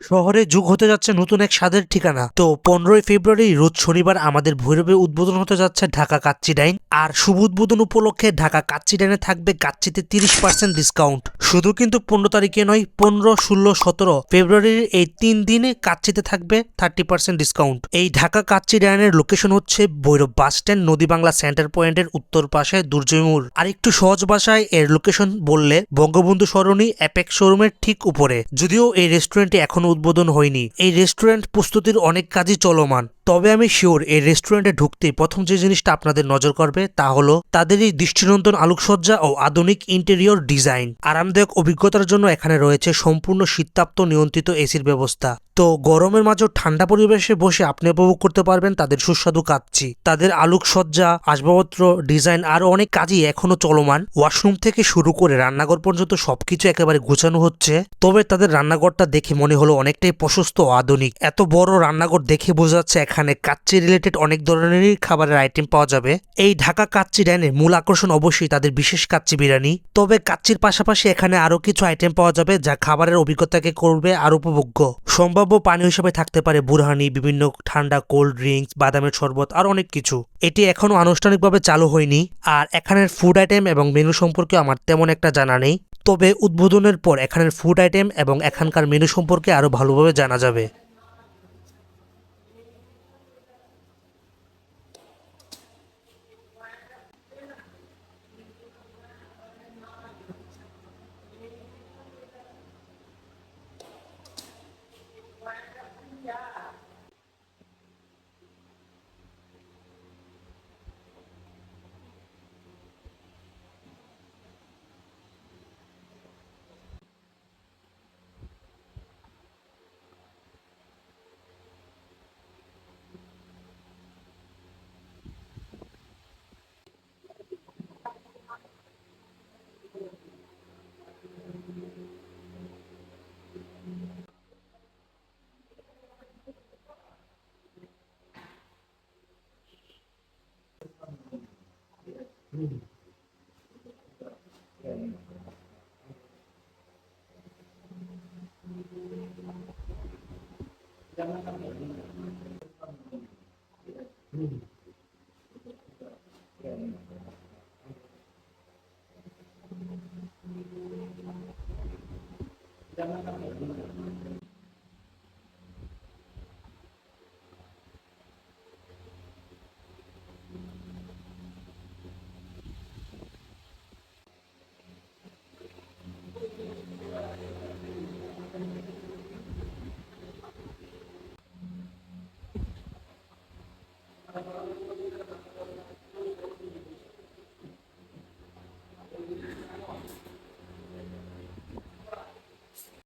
শহরে যুগ হতে যাচ্ছে নতুন এক স্বাদের ঠিকানা। তো 15ই ফেব্রুয়ারি রোজ শনিবার আমাদের ভৈরবে উদ্বোধন হতে যাচ্ছে ঢাকা কাচ্চি ডাইন। আর শুভ উদ্বোধন উপলক্ষে ঢাকা কাচ্চি ডাইনে থাকবে কাচ্চিতে 30% ডিসকাউন্ট। শুধু কিন্তু 15 তারিখে নয়, 15, 16, 17 ফেব্রুয়ারির এই 3 দিনে কাচ্চিতে থাকবে 30% ডিসকাউন্ট। এই ঢাকা কাচ্চি ডাইনের লোকেশন হচ্ছে ভৈরব বাস স্ট্যান্ড, নদী বাংলা সেন্টার পয়েন্টের উত্তর পাশে দুর্জয় মোড়। আর একটু সহজ ভাষায় এর লোকেশন বললে বঙ্গবন্ধু সরণি অ্যাপেক্স শোরুমের ঠিক উপরে। যদিও এই রেস্টুরেন্টে এখনো উদ্বোধন হয়নি, এই রেস্টুরেন্ট প্রস্তুতির অনেক কাজই চলমান। তবে আমি শিওর এই রেস্টুরেন্টে ঢুকতে প্রথম যে জিনিসটা আপনাদের নজর করবে তা হলো তাদের এই দৃষ্টিনন্দন আলোকসজ্জা ও আধুনিক ইন্টেরিয়র ডিজাইন। আরামদায়ক অভিজ্ঞতার জন্য এখানে রয়েছে সম্পূর্ণ শীততাপ্ত নিয়ন্ত্রিত এসির ব্যবস্থা। তো গরমের মাঝেও ঠান্ডা পরিবেশে বসে আপনি উপভোগ করতে পারবেন তাদের সুস্বাদু কাচ্চি। তাদের আলোকসজ্জা, আসবাবপত্র, ডিজাইন আরো অনেক কাজই এখনো চলমান। ওয়াশরুম থেকে শুরু করে রান্নাঘর পর্যন্ত সবকিছু একেবারে গোছানো হচ্ছে। তবে তাদের রান্নাঘরটা দেখে মনে হলো অনেকটাই প্রশস্ত ও আধুনিক। এত বড় রান্নাঘর দেখে বোঝা যাচ্ছে এখানে কাচ্চি রিলেটেড অনেক ধরনেরই খাবারের আইটেম পাওয়া যাবে। এই ঢাকা কাচ্চি ডাইনের মূল আকর্ষণ অবশ্যই তাদের বিশেষ কাচ্চি বিরিয়ানি। তবে কাচ্চির পাশাপাশি এখানে আরো কিছু আইটেম পাওয়া যাবে যা খাবারের অভিজ্ঞতাকে করবে আরো উপভোগ্য। সম্ভাব্য পানীয় হিসেবে থাকতে পারে বুরহানি, বিভিন্ন ঠান্ডা কোল্ড ড্রিঙ্কস, বাদামের শরবত আর অনেক কিছু। এটি এখনো আনুষ্ঠানিকভাবে চালু হয়নি। আর এখানের ফুড আইটেম এবং মেনু সম্পর্কে আমার তেমন একটা জানা নেই। তবে উদ্বোধনের পর এখানের ফুড আইটেম এবং এখানকার মেনু সম্পর্কে আরো ভালোভাবে জানা যাবে।